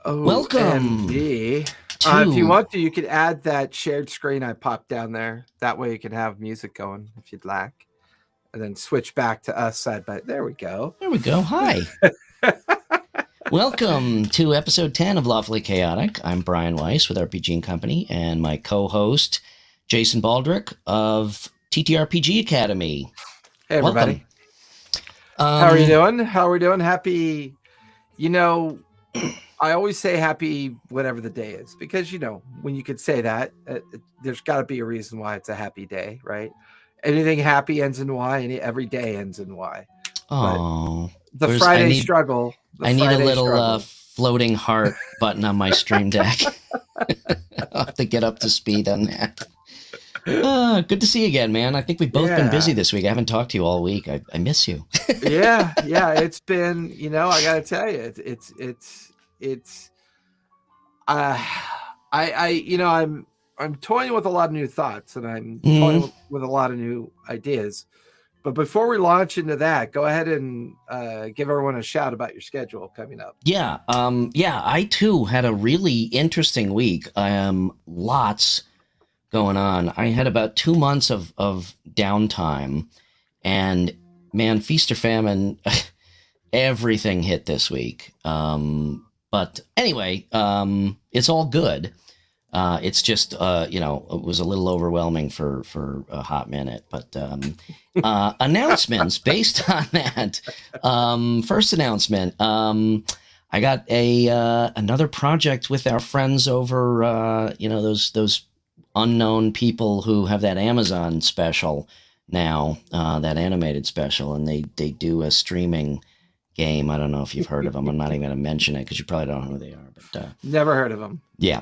Welcome OMG. If you to. want to, you could add that shared screen I popped down there. That way you can have music going if you'd like. And then switch back to us side by. There we go. There we go. Hi. Welcome to episode 10 of Lawfully Chaotic. I'm Brian Weiss with RPG&Co and my co-host, Jason Baldrick of TTRPG Academy. Hey, everybody. Welcome. How are you doing? How are we doing? Happy, I always say happy whatever the day is because, when you could say that, there's got to be a reason why it's a happy day, right? Anything happy ends in Y, and every day ends in Y. Oh, the Friday struggle. I need a little floating heart button on my Stream Deck. I'll have to get up to speed on that. Good to see you again, man. I think we've both been busy this week. I haven't talked to you all week. I miss you. yeah. It's been, I got to tell you, I'm toying with a lot of new thoughts and I'm toying with a lot of new ideas. But before we launch into that, go ahead and give everyone a shout about your schedule coming up. Yeah. I too had a really interesting week. Lots going on. I had about 2 months of downtime, and man, feast or famine, everything hit this week. But anyway, it's all good. It's just, it was a little overwhelming for a hot minute, but announcements based on that. First announcement, I got another project with our friends over, those unknown people who have that Amazon special now, that animated special, and they do a streaming game. I don't know if you've heard of them. I'm not even going to mention it because you probably don't know who they are. But never heard of them. Yeah,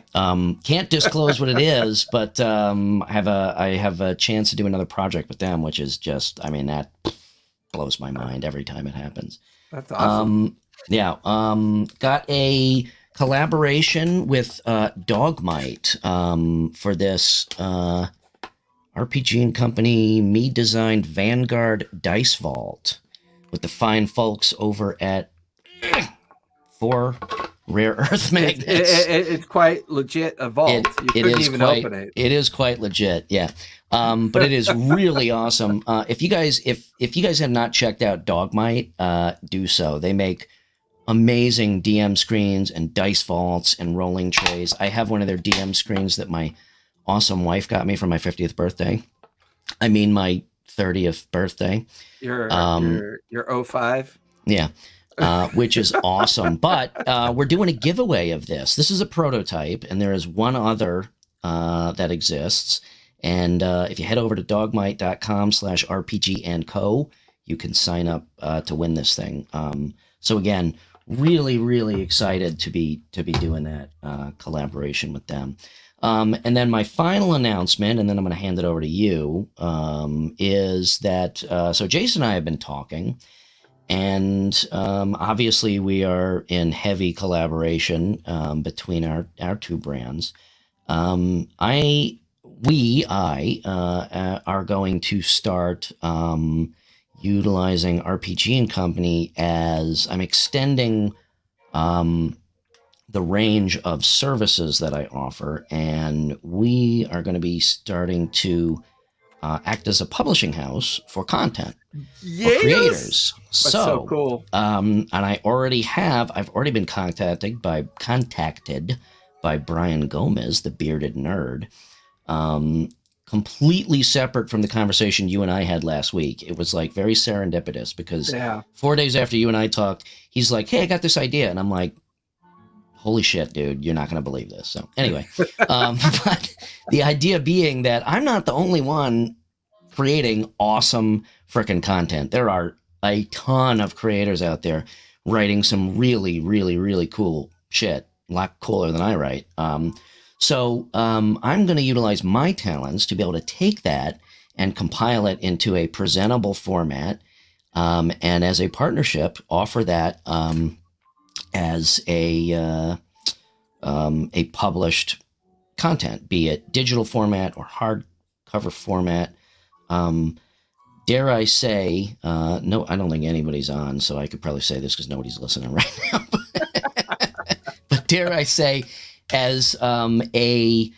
can't disclose what it is, but I have a chance to do another project with them, which is just, that blows my mind every time it happens. That's awesome. Got a collaboration with Dogmite for this RPG&Co me-designed Vanguard Dice Vault with the fine folks over at 4 Rare Earth Magnets. It's quite legit a vault. You couldn't even open it. It is quite legit, yeah. But it is really awesome. If you guys have not checked out Dogmite, do so. They make amazing DM screens and dice vaults and rolling trays. I have one of their DM screens that my awesome wife got me for my 50th birthday. My 30th birthday. Your 05? Yeah. Which is awesome. But we're doing a giveaway of this. This is a prototype, and there is one other that exists. And if you head over to dogmite.com/RPG&Co, you can sign up to win this thing. So again, really, really excited to be doing that collaboration with them. And then my final announcement, and then I'm going to hand it over to you, is that so Jason and I have been talking. And obviously, we are in heavy collaboration between our two brands. I are going to start utilizing RPG&Co as I'm extending the range of services that I offer, and we are going to be starting to act as a publishing house for content for creators. That's so cool. And I've already been contacted by Brian Gomez, the bearded nerd. Completely separate from the conversation you and I had last week. It was like very serendipitous because 4 days after you and I talked, he's like, "Hey, I got this idea," and I'm like, "Holy shit, dude, you're not going to believe this." So anyway, but the idea being that I'm not the only one creating awesome frickin' content. There are a ton of creators out there writing some really, really, really cool shit, a lot cooler than I write. So I'm going to utilize my talents to be able to take that and compile it into a presentable format, and as a partnership, offer that as a published content, be it digital format or hardcover format. Dare I say, no, I don't think anybody's on, so I could probably say this because nobody's listening right now. But dare I say, as a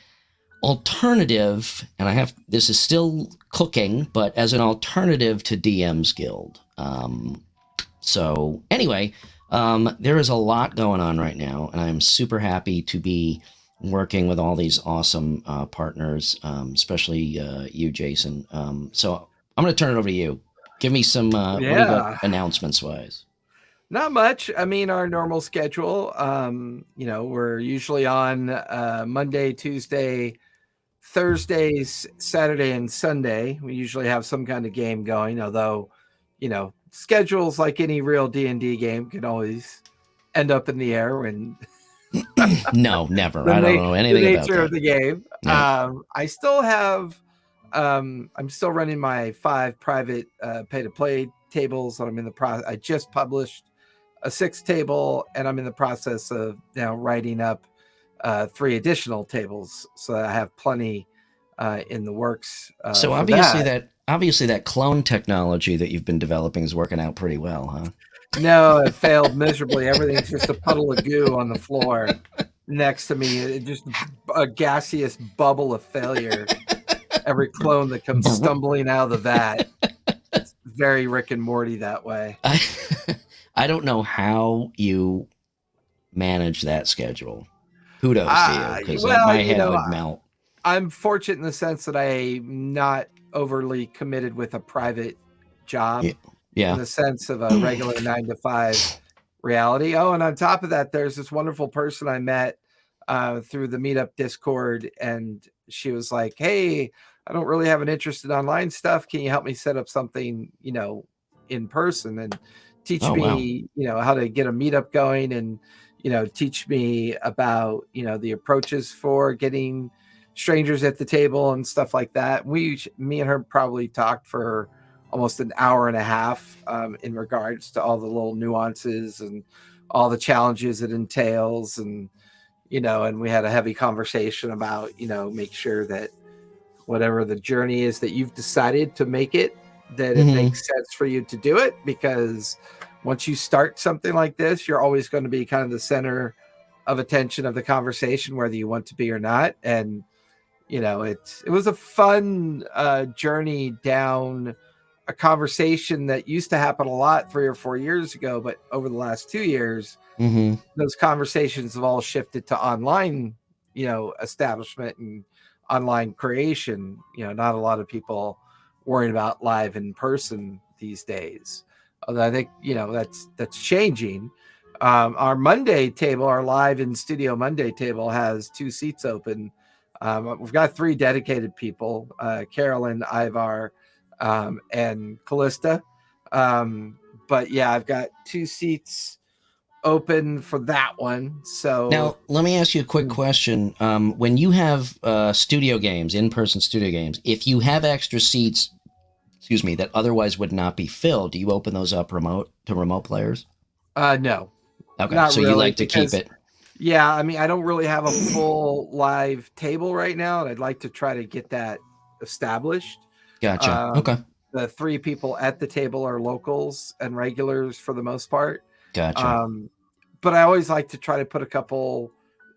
alternative, and this is still cooking, but as an alternative to DM's Guild. So anyway, there is a lot going on right now, and I'm super happy to be working with all these awesome partners, especially you, Jason. So I'm going to turn it over to you. Give me some, what do you got announcements-wise? Not much. I mean, our normal schedule, we're usually on Monday, Tuesday, Thursdays, Saturday, and Sunday. We usually have some kind of game going, although, schedules like any real D&D game can always end up in the air when No, never. I don't know anything about that. The nature of the game. Yeah. I still have I'm still running my 5 private pay-to-play tables that I'm in the process. I just published a 6th table, and I'm in the process of now writing up 3 additional tables, so I have plenty in the works. So obviously that clone technology that you've been developing is working out pretty well, huh? No, it failed miserably. Everything's just a puddle of goo on the floor next to me. Just a gaseous bubble of failure. Every clone that comes stumbling out of the vat. It's very Rick and Morty that way. I don't know how you manage that schedule. Kudos to you, because my head would melt. I'm fortunate in the sense that I'm not overly committed with a private job. Yeah. In the sense of a regular 9-to-5 reality. Oh, and on top of that, there's this wonderful person I met through the Meetup Discord, and she was like, "Hey, I don't really have an interest in online stuff. Can you help me set up something, in person and teach me, how to get a meetup going, and teach me about, the approaches for getting strangers at the table and stuff like that." Me and her probably talked for almost an hour and a half in regards to all the little nuances and all the challenges it entails. And, and we had a heavy conversation about, make sure that whatever the journey is that you've decided to make it, that it makes sense for you to do it. Because once you start something like this, you're always going to be kind of the center of attention of the conversation, whether you want to be or not. And, it was a fun journey down a conversation that used to happen a lot 3 or 4 years ago, but over the last 2 years, those conversations have all shifted to online, establishment and online creation. Not a lot of people worrying about live in person these days. Although I think, that's changing. Our Monday table, our live in studio Monday table, has 2 seats open. We've got 3 dedicated people, Carolyn, Ivar, and Callista. But yeah, I've got 2 seats open for that one. So now let me ask you a quick question. When you have studio games, in-person studio games, if you have extra seats, that otherwise would not be filled, do you open those up to remote players? No. Okay, so really, you like to keep it. Yeah, I mean, I don't really have a full live table right now, and I'd like to try to get that established. Gotcha. Okay. The 3 people at the table are locals and regulars for the most part. Gotcha. But I always like to try to put a couple,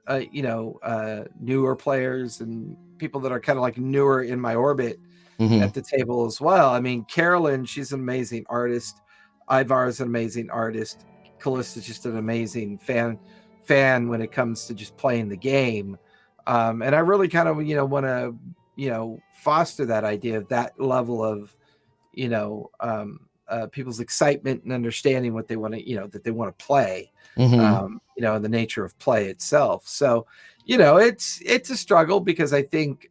newer players and people that are kind of like newer in my orbit at the table as well. I mean, Carolyn, she's an amazing artist. Ivar is an amazing artist. Callista is just an amazing fan when it comes to just playing the game. And I really kind of, want to, foster that idea of that level of, people's excitement and understanding what they want to, that they want to play, and the nature of play itself. So, it's a struggle because I think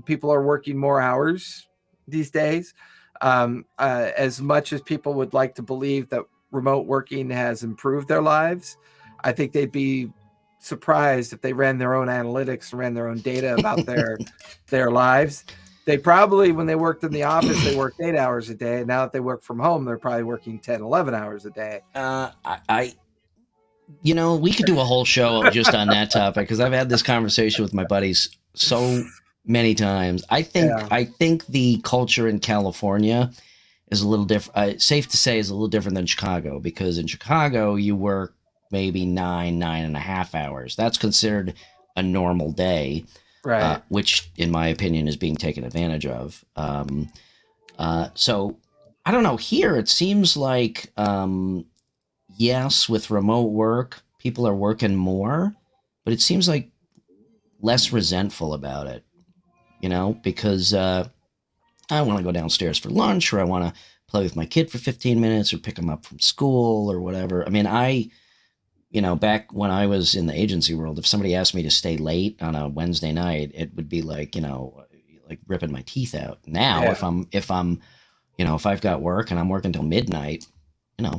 people are working more hours these days. As much as people would like to believe that remote working has improved their lives, I think they'd be surprised if they ran their own analytics, ran their own data about their lives. They probably, when they worked in the office, they worked 8 hours a day. And now that they work from home, they're probably working 10, 11 hours a day. We could do a whole show just on that topic, because I've had this conversation with my buddies so many times. I think the culture in California is a little different. Safe to say, is a little different than Chicago, because in Chicago you work maybe 9.5 hours. That's considered a normal day, Right. which, in my opinion, is being taken advantage of. So I don't know. Here, it seems like, yes, with remote work, people are working more, but it seems like less resentful about it, because I want to go downstairs for lunch, or I want to play with my kid for 15 minutes, or pick him up from school, or whatever. I mean, back when I was in the agency world, if somebody asked me to stay late on a Wednesday night, it would be like, like ripping my teeth out. Now, Yeah. if I've got work and I'm working till midnight,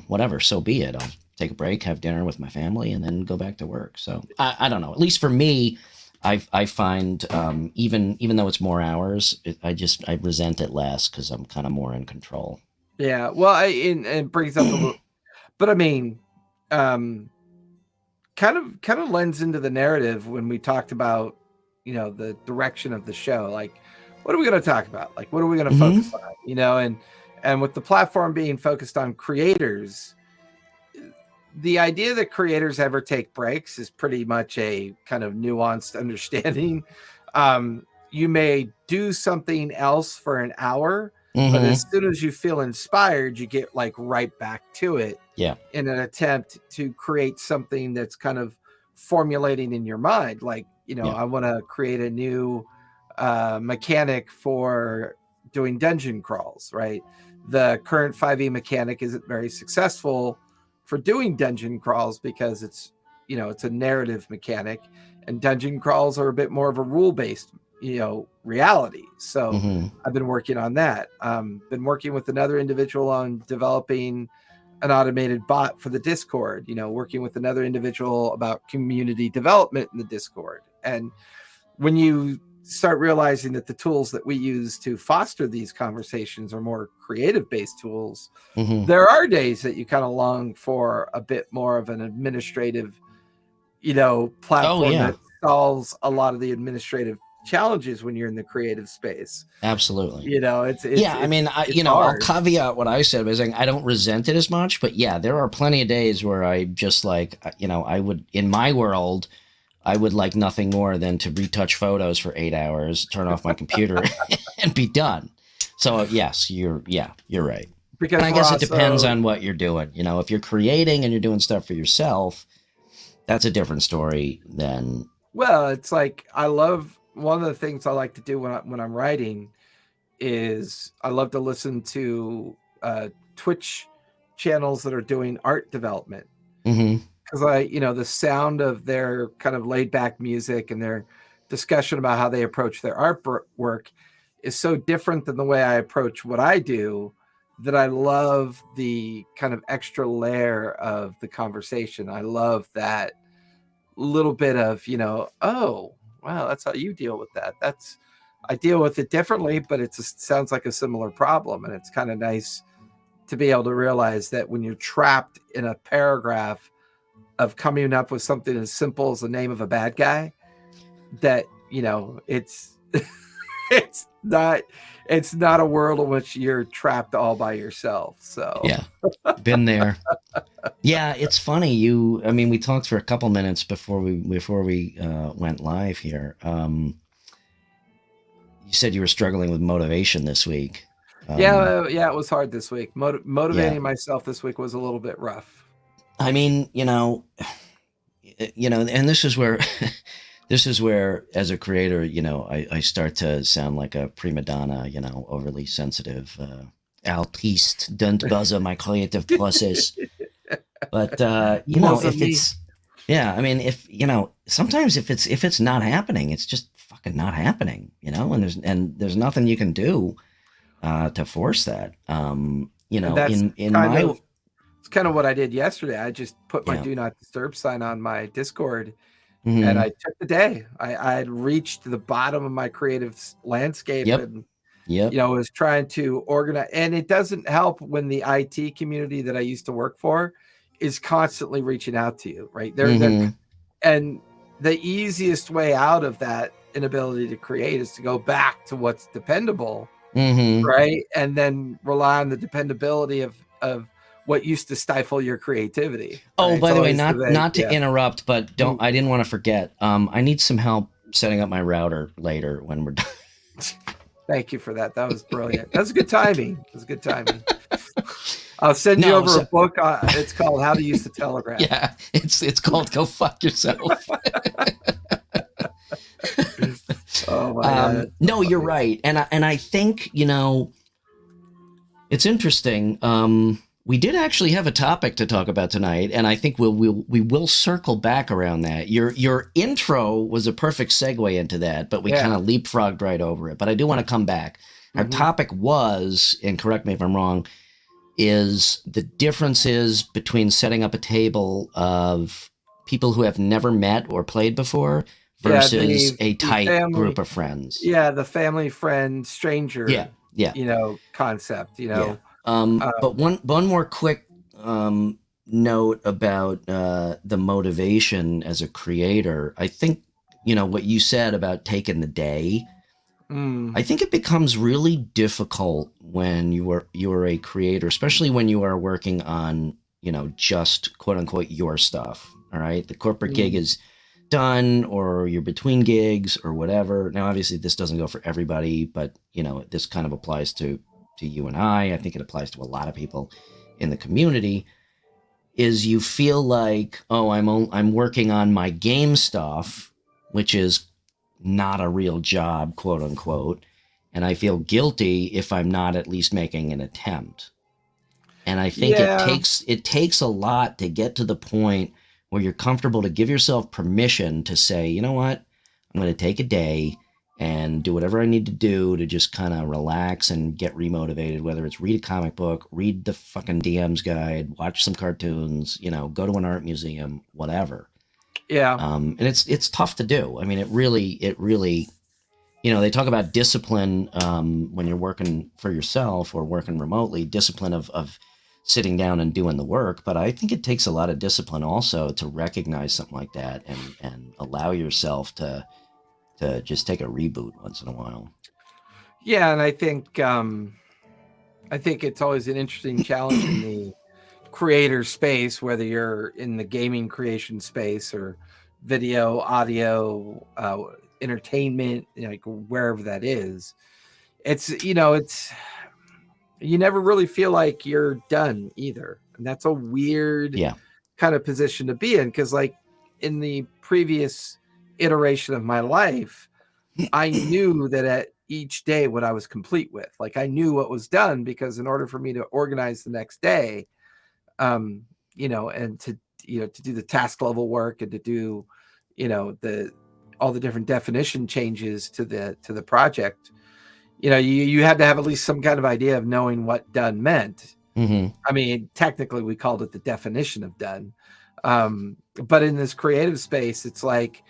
whatever, so be it. I'll take a break, have dinner with my family, and then go back to work. So I don't know. At least for me, I find, even though it's more hours, I resent it less because I'm kind of more in control. Yeah. Well, it brings up a little, but I mean, kind of lends into the narrative when we talked about, the direction of the show. Like, what are we going to talk about? Like, what are we going to focus on? And with the platform being focused on creators, the idea that creators ever take breaks is pretty much a kind of nuanced understanding. You may do something else for an hour, but as soon as you feel inspired, you get like right back to it. Yeah. In an attempt to create something that's kind of formulating in your mind. Like, I want to create a new mechanic for doing dungeon crawls, right? The current 5e mechanic isn't very successful for doing dungeon crawls because it's a narrative mechanic, and dungeon crawls are a bit more of a rule-based reality. So I've been working on that. Been working with another individual on developing an automated bot for the Discord, working with another individual about community development in the Discord. And when you start realizing that the tools that we use to foster these conversations are more creative based tools, there are days that you kind of long for a bit more of an administrative, platform that solves a lot of the administrative challenges when you're in the creative space. Absolutely. I'll caveat what I said by saying I don't resent it as much, but yeah, there are plenty of days where I just like, I would, in my world, I would like nothing more than to retouch photos for 8 hours, turn off my computer and be done. So yes, you're right. Because and I guess it depends on what you're doing. If you're creating and you're doing stuff for yourself, that's a different story than. Well, it's like, one of the things I like to do when I'm writing is I love to listen to Twitch channels that are doing art development. Because the sound of their kind of laid back music and their discussion about how they approach their artwork is so different than the way I approach what I do, that I love the kind of extra layer of the conversation. I love that little bit of, oh, wow, that's how you deal with that. I deal with it differently, but it sounds like a similar problem. And it's kind of nice to be able to realize that when you're trapped in a paragraph of coming up with something as simple as the name of a bad guy, that, it's it's not a world in which you're trapped all by yourself. So yeah, been there. Yeah, it's funny. We talked for a couple minutes before we went live here. You said you were struggling with motivation this week. Yeah, it was hard this week. Motivating myself this week was a little bit rough. And this is where as a creator, I start to sound like a prima donna, overly sensitive, autiste, don't bother my creative process. But sometimes if it's not happening, it's just fucking not happening, and there's nothing you can do to force that. It's kind of what I did yesterday. I just put my do not disturb sign on my Discord, and I took the day. I had reached the bottom of my creative landscape, and was trying to organize. And it doesn't help when the IT community that I used to work for is constantly reaching out to you, right? And the easiest way out of that inability to create is to go back to what's dependable, right? And then rely on the dependability of what used to stifle your creativity. Oh, right? by the way, not to interrupt, but I didn't want to forget. I need some help setting up my router later when we're done. Thank you for that. That was brilliant. That was good timing. I'll send you over a book. It's called How to Use the Telegraph. Yeah, it's called Go Fuck Yourself. Oh my God. No, you're right, and I think it's interesting. We did actually have a topic to talk about tonight, and I think we will circle back around that. Your intro was a perfect segue into that, but we kind of leapfrogged right over it. But I do want to come back. Our topic was, and correct me if I'm wrong, is the differences between setting up a table of people who have never met or played before versus a tight group of friends. Yeah, the family, friend, stranger. Yeah. Concept. Yeah. But one more quick note about the motivation as a creator. I think what you said about taking the day. I think it becomes really difficult when you are a creator, especially when you are working on just quote unquote your stuff. All right, the corporate gig is done, or you're between gigs or whatever. Now, obviously, this doesn't go for everybody, but this kind of applies to you and I think it applies to a lot of people in the community, is you feel like, oh, I'm working on my game stuff, which is not a real job, quote unquote, and I feel guilty if I'm not at least making an attempt. And I think it takes a lot to get to the point where you're comfortable to give yourself permission to say, you know what, I'm going to take a day and do whatever I need to do to just kind of relax and get remotivated, whether it's read a comic book, read the fucking DM's guide, watch some cartoons, go to an art museum, whatever. Yeah. And it's tough to do. I mean, it really, they talk about discipline when you're working for yourself or working remotely, discipline of sitting down and doing the work. But I think it takes a lot of discipline also to recognize something like that and allow yourself to just take a reboot once in a while. Yeah, and I think it's always an interesting challenge in the creator space, whether you're in the gaming creation space or video, audio, entertainment, wherever that is. It's you never really feel like you're done either, and that's a weird kind of position to be in, because like in the previous iteration of my life, I knew that at each day what I was complete with. Like I knew what was done, because in order for me to organize the next day, and to do the task level work and to do all the different definition changes to the project, you had to have at least some kind of idea of knowing what done meant. I mean, technically we called it the definition of done, but in this creative space, it's like,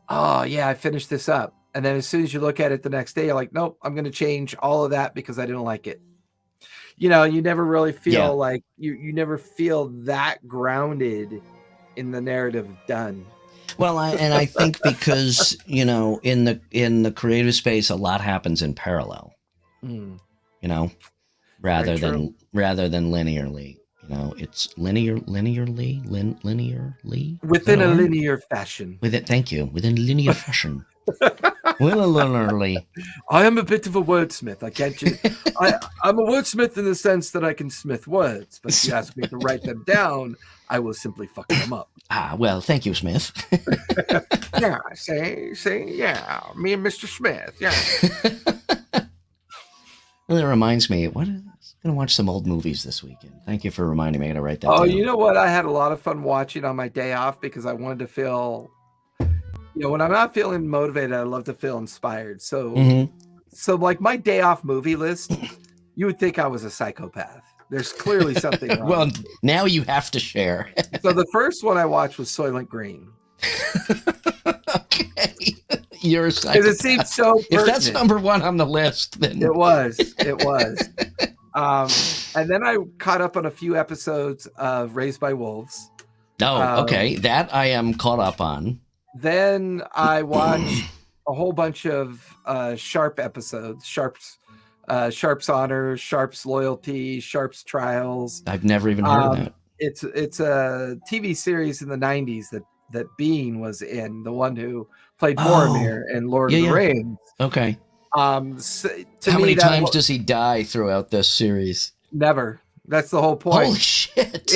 oh yeah, I finished this up, and then as soon as you look at it the next day, you're like, nope, I'm going to change all of that because I didn't like it. You never really feel like you never feel that grounded in the narrative done. Well, I think because in the creative space, a lot happens in parallel. Rather than linearly. It's linearly within a linear fashion. Thank you. Within linear fashion. Linearly. I am a bit of a wordsmith. I can't. I'm a wordsmith in the sense that I can smith words, but if you ask me to write them down, I will simply fuck them up. Well, thank you, Smith. Yeah, yeah, me and Mr. Smith, yeah. Well, that reminds me, I'm going to watch some old movies this weekend. Thank you for reminding me. I got to write that down. Oh, you know what? I had a lot of fun watching on my day off, because I wanted to feel, when I'm not feeling motivated, I love to feel inspired. So, so like my day off movie list, you would think I was a psychopath. There's clearly something wrong. Well, now you have to share. So the first one I watched was Soylent Green. Okay. You're a psychopath. Because it seemed so pertinent. If that's number one on the list, then... It was. And then I caught up on a few episodes of Raised by Wolves. Oh, okay. That I am caught up on. Then I watched a whole bunch of Sharp episodes. Sharp's Sharp's Honor, Sharp's Loyalty, Sharp's Trials. I've never even heard of that. It's a TV series in the 90s that Bean was in, the one who played Boromir in Lord of the Rings. Okay. So, how many times does he die throughout this series? Never. That's the whole point. Holy shit.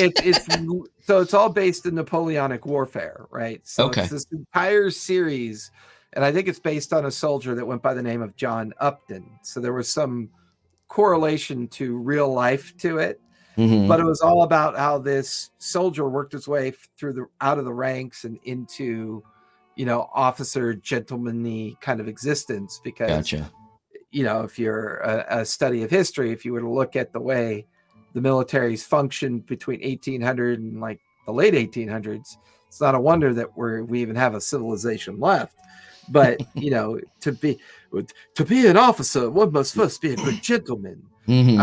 So it's all based in Napoleonic warfare, right? So it's this entire series, and I think it's based on a soldier that went by the name of John Upton. So there was some correlation to real life to it. Mm-hmm. But it was all about how this soldier worked his way out of the ranks and into, officer gentlemanly kind of existence. Because, gotcha. If you're a study of history, if you were to look at the way the militaries functioned between 1800 and like the late 1800s, it's not a wonder that we even have a civilization left. But to be an officer, one must first be a good gentleman. Mm-hmm.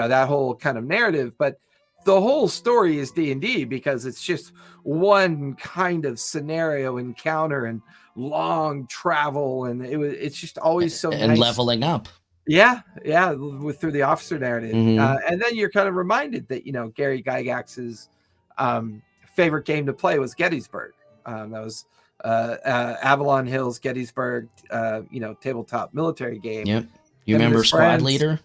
That whole kind of narrative, but the whole story is D&D because it's just one kind of scenario encounter and long travel, and it's just always so and nice. Leveling up. Yeah, through the officer narrative, and then you're kind of reminded that Gary Gygax's favorite game to play was Gettysburg. That was Avalon Hill's Gettysburg, tabletop military game. Yep. You remember Squad Leader?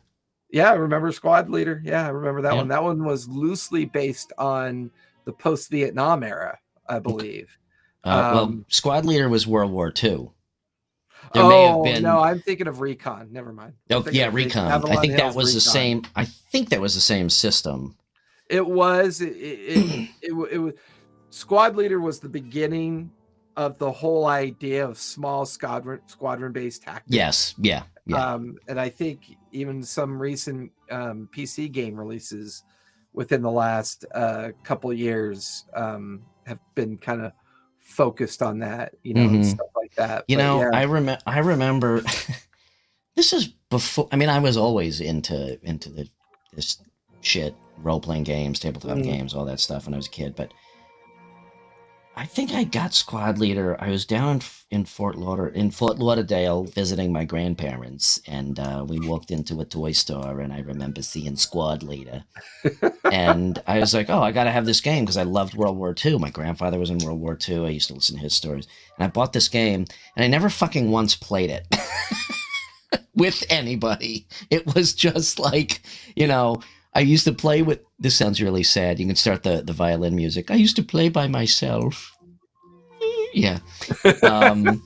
Yeah, I remember Squad Leader. Yeah, I remember that one. That one was loosely based on the post-Vietnam era, I believe. Squad Leader was World War II. No, I'm thinking of Recon. Never mind. Recon. I think that was the same. I think that was the same system. It was. It was. Squad Leader was the beginning of the whole idea of small squadron-based tactics. Yes. Yeah. And I think even some recent PC game releases within the last couple years have been kind of focused on that, and stuff like that. I remember this is before. I mean, I was always into this shit, role-playing games, tabletop games, all that stuff when I was a kid, but I think I got Squad Leader. I was down in Fort Lauderdale visiting my grandparents, and we walked into a toy store, and I remember seeing Squad Leader. And I was like, oh, I got to have this game because I loved World War II. My grandfather was in World War II. I used to listen to his stories. And I bought this game, and I never fucking once played it with anybody. It was just like, I used to play with, this sounds really sad. You can start the violin music. I used to play by myself. Yeah. And,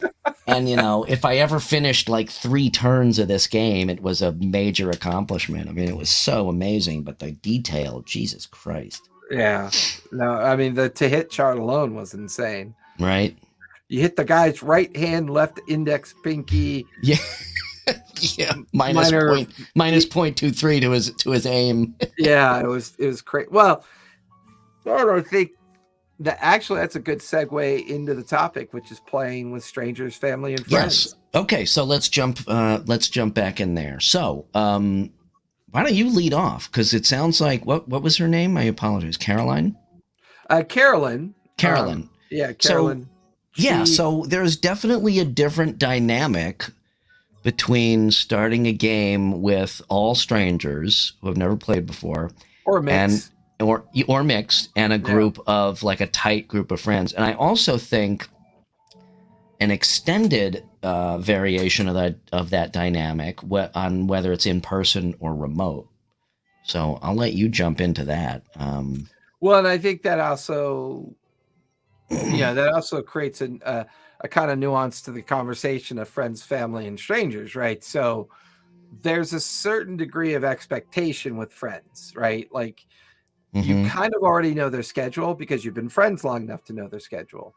if I ever finished like 3 turns of this game, it was a major accomplishment. I mean, it was so amazing, but the detail, Jesus Christ. Yeah. No, I mean, the to hit chart alone was insane. Right. You hit the guy's right hand, left index, pinky. Yeah. Yeah, minus 0.23 to his aim. Yeah, it was crazy. Well, I think that actually that's a good segue into the topic, which is playing with strangers, family, and friends. Yes. Okay, so let's jump back in there. So, why don't you lead off? Because it sounds like what was her name? I apologize. Caroline. Carolyn. Carolyn. Carolyn. So there's definitely a different dynamic between starting a game with all strangers who have never played before, or mixed, or mixed, and a group of like a tight group of friends. And I also think an extended variation of that dynamic on whether it's in person or remote. So I'll let you jump into that. Well, and I think that also, creates a kind of nuance to the conversation of friends, family, and strangers, right? So there's a certain degree of expectation with friends, right? Like you kind of already know their schedule because you've been friends long enough to know their schedule.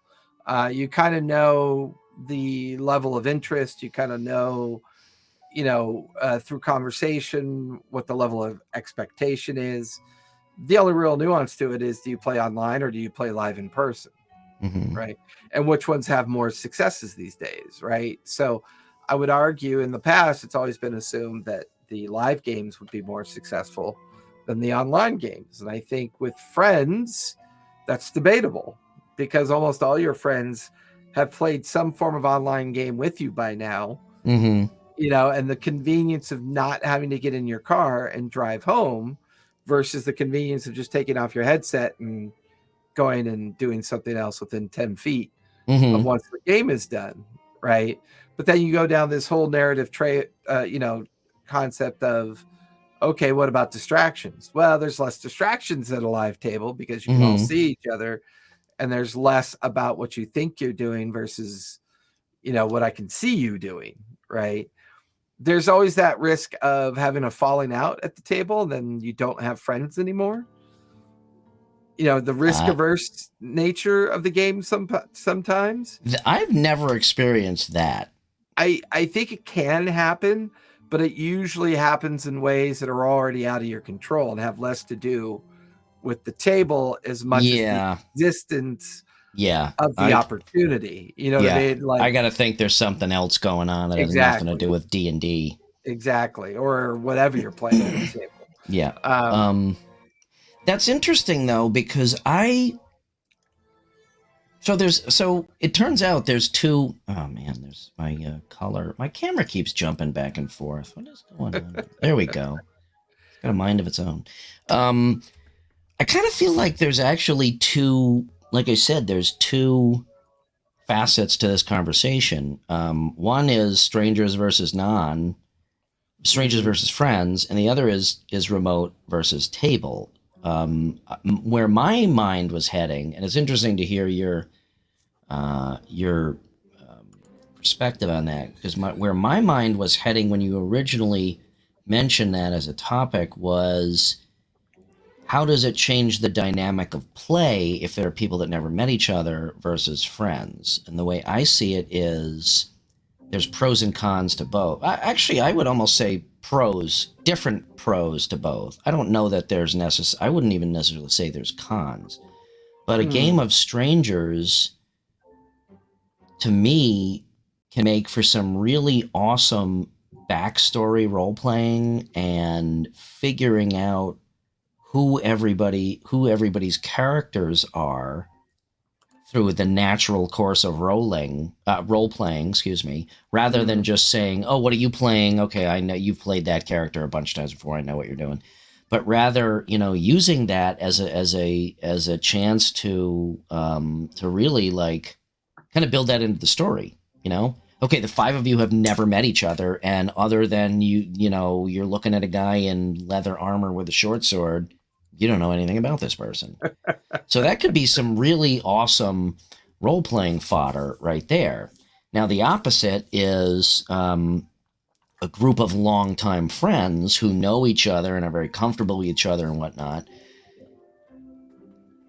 You kind of know the level of interest. You kind of know, through conversation, what the level of expectation is. The only real nuance to it is, do you play online or do you play live in person? Right. And which ones have more successes these days, right? So I would argue in the past, it's always been assumed that the live games would be more successful than the online games. And I think with friends, that's debatable because almost all your friends have played some form of online game with you by now. you know, and the convenience of not having to get in your car and drive home versus the convenience of just taking off your headset and going and doing something else within 10 feet of once the game is done, right? But then you go down this whole narrative concept of, okay, what about distractions? Well, there's less distractions at a live table because you can all see each other, and there's less about what you think you're doing versus, you know, what I can see you doing, right? There's always that risk of having a falling out at the table, and then you don't have friends anymore. You know, the risk averse nature of the game sometimes. I've never experienced that. I think it can happen, but it usually happens in ways that are already out of your control and have less to do with the table as much as the existence of the opportunity. You know what I mean? Like, I got to think there's something else going on that has nothing to do with D&D. Exactly. Or whatever you're playing at the table. Yeah. That's interesting though, because so it turns out there's two. Oh man, there's my color. My camera keeps jumping back and forth. What is going on? There we go. It's got a mind of its own. I kind of feel like there's actually two. Like I said, there's two facets to this conversation. One is strangers versus strangers versus friends, and the other is remote versus table. Where my mind was heading, and it's interesting to hear your perspective on that, because where my mind was heading when you originally mentioned that as a topic was, how does it change the dynamic of play if there are people that never met each other versus friends? And the way I see it is there's pros and cons to both. Actually, I would almost say different pros to both. I don't know that there's I wouldn't even necessarily say there's cons. But a game of strangers, to me, can make for some really awesome backstory role-playing and figuring out who everybody's characters are through the natural course of role-playing, rather than just saying, oh, what are you playing? Okay, I know you've played that character a bunch of times before. I know what you're doing. But rather, you know, using that as a chance to really like kind of build that into the story, you know? Okay, the five of you have never met each other, and other than you know, you're looking at a guy in leather armor with a short sword, you don't know anything about this person. So that could be some really awesome role-playing fodder right there. Now, the opposite is a group of longtime friends who know each other and are very comfortable with each other and whatnot.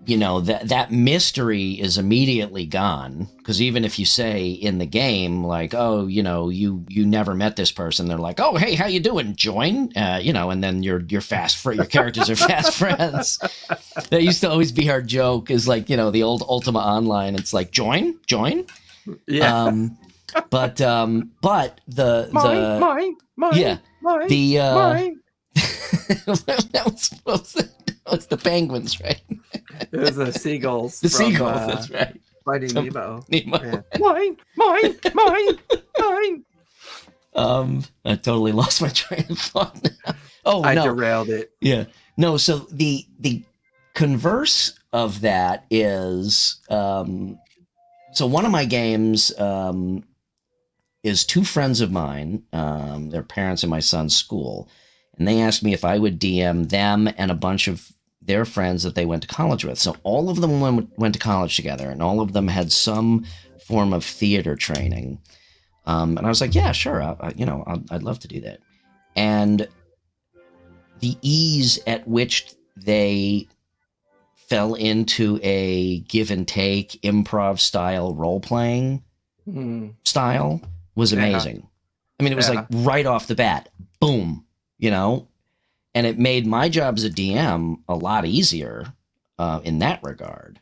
You know, that mystery is immediately gone, because even if you say in the game, like, oh, you know, you never met this person, they're like, oh, hey, how you doing? Join, you know, and then your characters are fast friends. That used to always be our joke, is like, you know, the old Ultima Online. It's like, join. Yeah. But mine. That was the penguins, right? It was the seagulls. The seagulls, that's right. Finding Nemo. Yeah. Mine. I totally lost my train of thought now. Oh, I derailed it. Yeah. No, so the converse of that is, so one of my games is two friends of mine, their parents in my son's school, and they asked me if I would DM them and a bunch of their friends that they went to college with. So all of them went to college together, and all of them had some form of theater training. And I was like, yeah, sure. I'd love to do that. And the ease at which they fell into a give and take improv style role-playing style was amazing. I mean, it was like right off the bat, boom, you know, and it made my job as a DM a lot easier in that regard.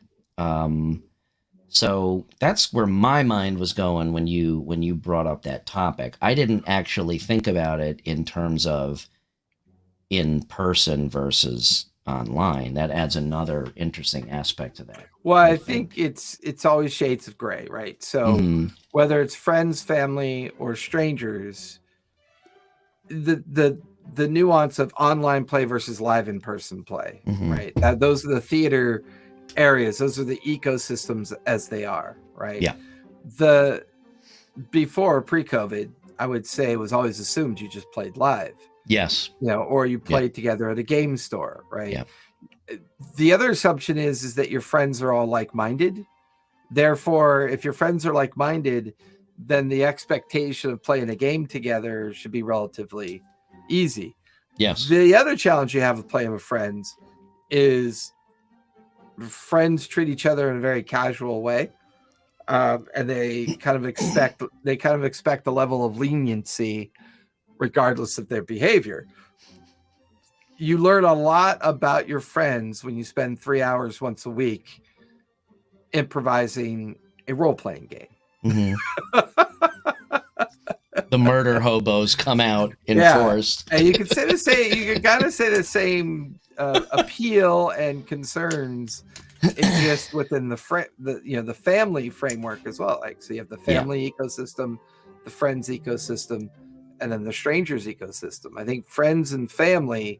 So that's where my mind was going when you brought up that topic. I didn't actually think about it in terms of in person versus online. That adds another interesting aspect to that. Well, I think it's always shades of gray, right? So whether it's friends, family, or strangers, the nuance of online play versus live in-person play, right? Those are the theater areas. Those are the ecosystems as they are, right? Yeah. Before pre-COVID, I would say it was always assumed you just played live. Yes. Or you played together at a game store, right? Yeah. The other assumption is that your friends are all like-minded. Therefore, if your friends are like-minded, then the expectation of playing a game together should be relatively easy. Yes. The other challenge you have with playing with friends is friends treat each other in a very casual way. And they kind of expect a level of leniency regardless of their behavior. You learn a lot about your friends when you spend 3 hours once a week improvising a role-playing game. The murder hobos come out in force. And you can say the same. You can kind of say the same appeal and concerns exist within the family framework as well. Like, so you have the family ecosystem, the friends ecosystem, and then the strangers ecosystem. I think friends and family,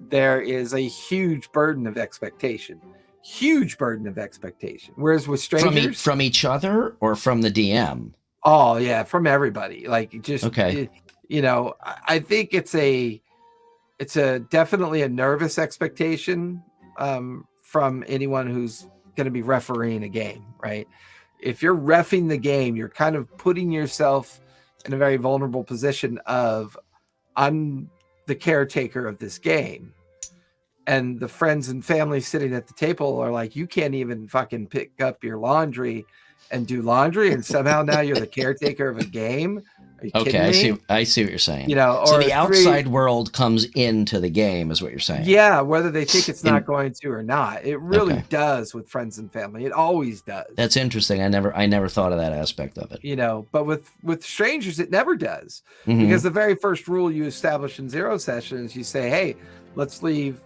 there is a huge burden of expectation. Whereas with strangers, from each other or from the DM. Oh yeah, from everybody. Like, just okay. I think it's a definitely a nervous expectation from anyone who's going to be refereeing a game, right? If you're reffing the game, you're kind of putting yourself in a very vulnerable position of, I'm the caretaker of this game. And the friends and family sitting at the table are like, you can't even fucking pick up your laundry and do laundry, and somehow now you're the caretaker of a game. Are you kidding me? I see what you're saying. So the outside world comes into the game, is what you're saying. Yeah, whether they think it's not going to or not, it really does with friends and family. It always does. That's interesting. I never thought of that aspect of it. But with strangers, it never does, because the very first rule you establish in zero sessions, you say, hey, let's leave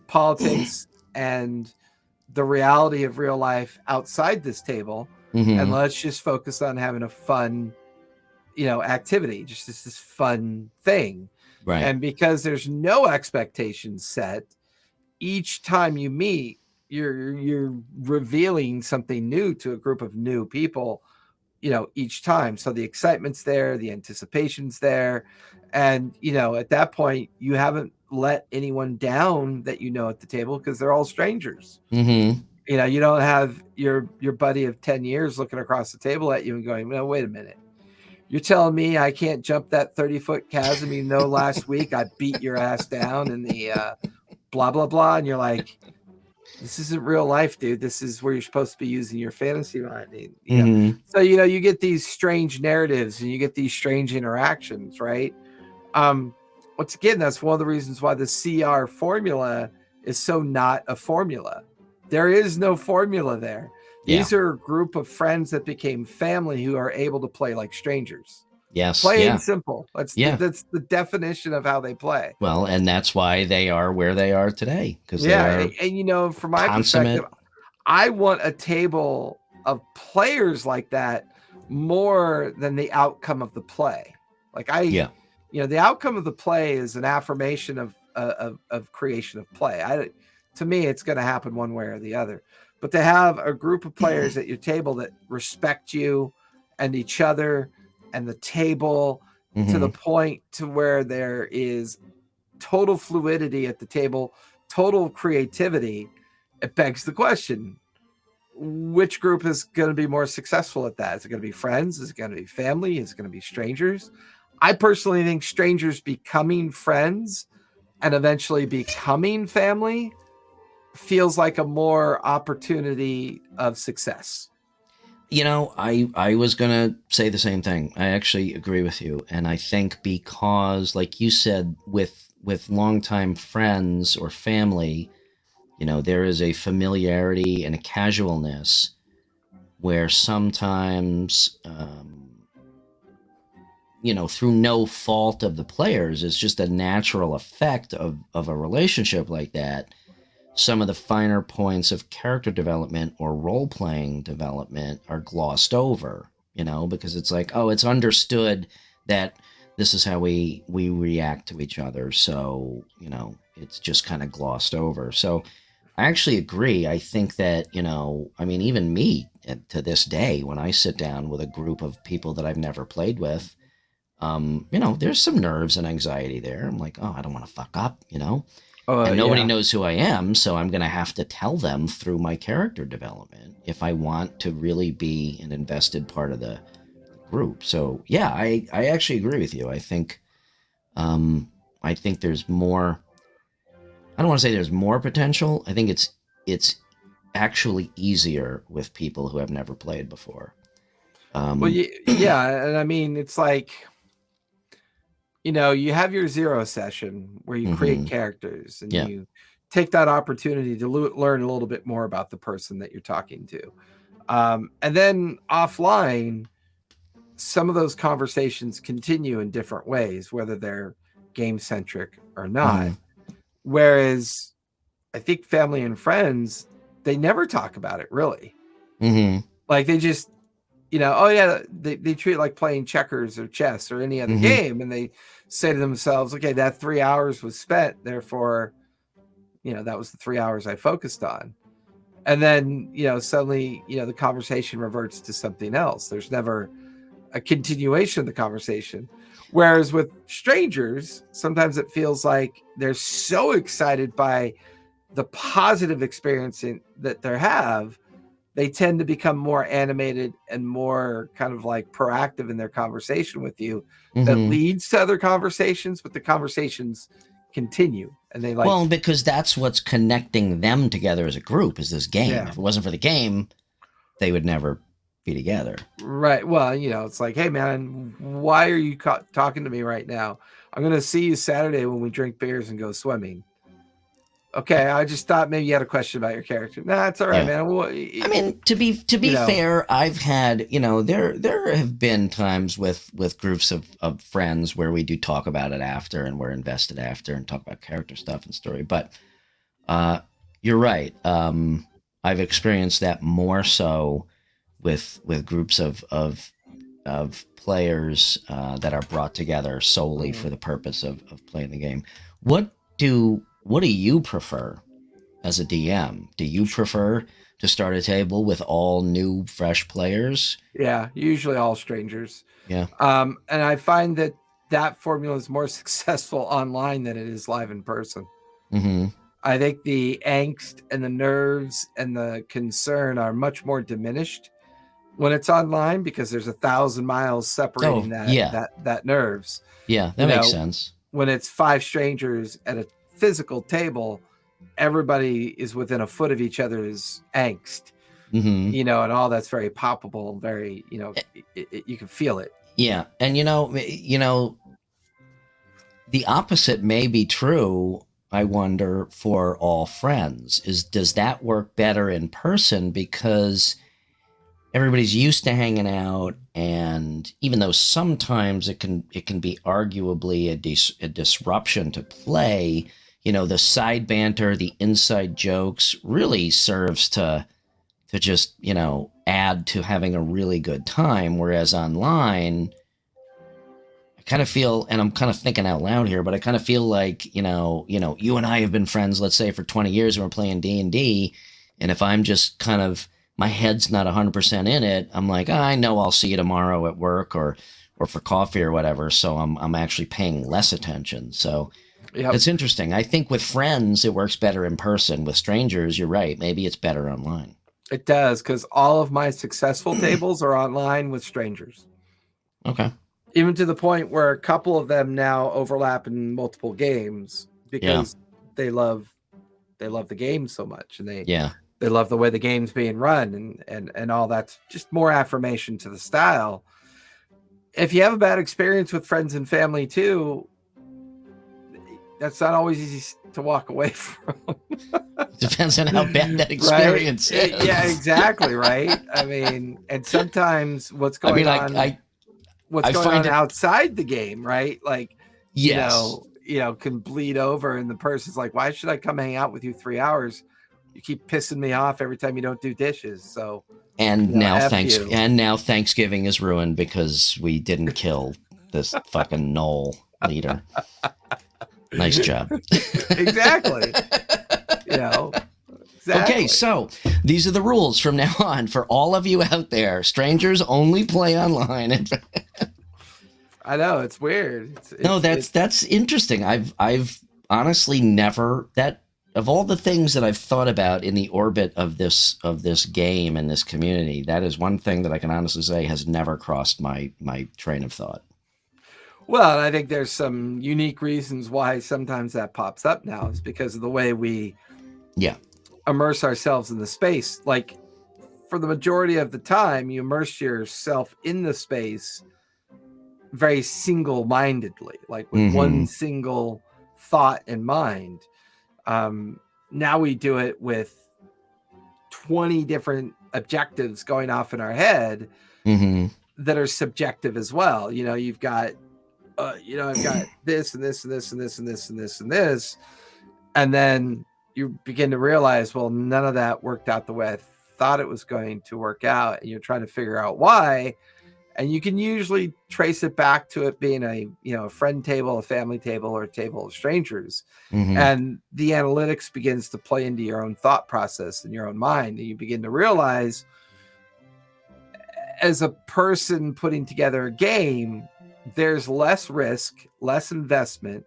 politics and the reality of real life outside this table, and let's just focus on having a fun activity, just this fun thing, right? And because there's no expectations set, each time you meet, you're revealing something new to a group of new people, each time. So the excitement's there, the anticipation's there, and at that point you haven't let anyone down that at the table, because they're all strangers. You don't have your buddy of 10 years looking across the table at you and going, no, wait a minute, you're telling me I can't jump that 30-foot chasm? Last week I beat your ass down in the blah blah blah, and you're like, this isn't real life, dude. This is where you're supposed to be using your fantasy mind. So you get these strange narratives and you get these strange interactions, right? Once again, that's one of the reasons why the CR formula is so not a formula. There is no formula there. These are a group of friends that became family who are able to play like strangers. Yes. Plain simple. That's the definition of how they play. Well, and that's why they are where they are today. And from my perspective, I want a table of players like that more than the outcome of the play. The outcome of the play is an affirmation of creation of play. To me, it's going to happen one way or the other. But to have a group of players at your table that respect you and each other and the table to the point to where there is total fluidity at the table, total creativity, it begs the question, which group is going to be more successful at that? Is it going to be friends? Is it going to be family? Is it going to be strangers? I personally think strangers becoming friends and eventually becoming family feels like a more opportunity of success. I was going to say the same thing. I actually agree with you. And I think because, like you said, with longtime friends or family, there is a familiarity and a casualness where sometimes, through no fault of the players, it's just a natural effect of a relationship like that. Some of the finer points of character development or role-playing development are glossed over, because it's like, oh, it's understood that this is how we react to each other. So, you know, it's just kind of glossed over. So I actually agree. I think that, you know, I mean, even me to this day, when I sit down with a group of people that I've never played with, you know, there's some nerves and anxiety there. I'm like, oh, I don't want to fuck up, you know, and nobody Yeah. knows who I am. So I'm going to have to tell them through my character development if I want to really be an invested part of the group. So yeah, I actually agree with you. I think there's more. I don't want to say there's more potential. I think it's actually easier with people who have never played before. Well, yeah, and I mean, it's like, you know, you have your zero session where you create characters and Yeah. you take that opportunity to learn a little bit more about the person that you're talking to. And then offline, some of those conversations continue in different ways, whether they're game centric or not. Whereas I think family and friends, they never talk about it really. Like they just, you know, oh yeah, they treat it like playing checkers or chess or any other game. And they say to themselves, okay, that 3 hours was spent. Therefore, you know, that was the 3 hours I focused on. And then, you know, suddenly, you know, the conversation reverts to something else. There's never a continuation of the conversation. Whereas with strangers, sometimes it feels like they're so excited by the positive experience that they have, they tend to become more animated and more kind of like proactive in their conversation with you that leads to other conversations, but the conversations continue. And they like, well, because that's what's connecting them together as a group is this game. Yeah. If it wasn't for the game, they would never be together. Right. Well, you know, it's like, hey man, why are you talking to me right now? I'm going to see you Saturday when we drink beers and go swimming. Okay, I just thought maybe you had a question about your character. Nah, it's all right, man. Well, I mean, to be fair, I've had, you know, there have been times with groups of friends where we do talk about it after and we're invested after and talk about character stuff and story. But you're right. I've experienced that more so with groups of players that are brought together solely for the purpose of playing the game. What do you prefer as a DM? Do you prefer to start a table with all new, fresh players? Yeah, usually all strangers. Yeah. And I find that formula is more successful online than it is live in person. I think the angst and the nerves and the concern are much more diminished when it's online because there's 1,000 miles separating that nerves. Yeah, that makes sense. When it's 5 strangers at a physical table, everybody is within a foot of each other's angst, you know, and all that's very palpable, very, you know, you can feel it. Yeah. And, you know, the opposite may be true, I wonder, for all friends. Does that work better in person because everybody's used to hanging out, and even though sometimes it can be arguably a disruption to play, you know, the side banter, the inside jokes really serves to just, you know, add to having a really good time. Whereas online, I kind of feel, and I'm kind of thinking out loud here, but I kind of feel like, you know, you and I have been friends, let's say for 20 years and we're playing D&D. And if I'm just kind of, my head's not 100% in it, I'm like, I know I'll see you tomorrow at work or for coffee or whatever. So I'm actually paying less attention. So it's interesting. I think with friends, it works better in person. With strangers, you're right. Maybe it's better online. It does, because all of my successful tables are online with strangers. Okay. Even to the point where a couple of them now overlap in multiple games because they love the game so much, and they love the way the game's being run, and all that's just more affirmation to the style. If you have a bad experience with friends and family too, that's not always easy to walk away from. Depends on how bad that experience is. Yeah, exactly. Right. I mean, and sometimes what's going on, what's going on outside the game, right? Like, you know, can bleed over, and the person's like, why should I come hang out with you 3 hours? You keep pissing me off every time you don't do dishes. So, and now Thanksgiving is ruined because we didn't kill this fucking Knoll leader. Nice job. Exactly. Exactly. Okay, so these are the rules from now on for all of you out there. Strangers only play online. I know, it's weird. That's interesting. I've honestly never, that of all the things that I've thought about in the orbit of this game and this community, that is one thing that I can honestly say has never crossed my train of thought. Well, I think there's some unique reasons why sometimes that pops up now. Is because of the way we immerse ourselves in the space. Like, for the majority of the time, you immerse yourself in the space very single-mindedly, like with one single thought in mind. Now we do it with 20 different objectives going off in our head that are subjective as well. You've got I've got this and this and this and this and this and this and this, and then you begin to realize, well, none of that worked out the way I thought it was going to work out, and you're trying to figure out why. And you can usually trace it back to it being a friend table, a family table, or a table of strangers. And the analytics begins to play into your own thought process and your own mind. And you begin to realize, as a person putting together a game, there's less risk, less investment,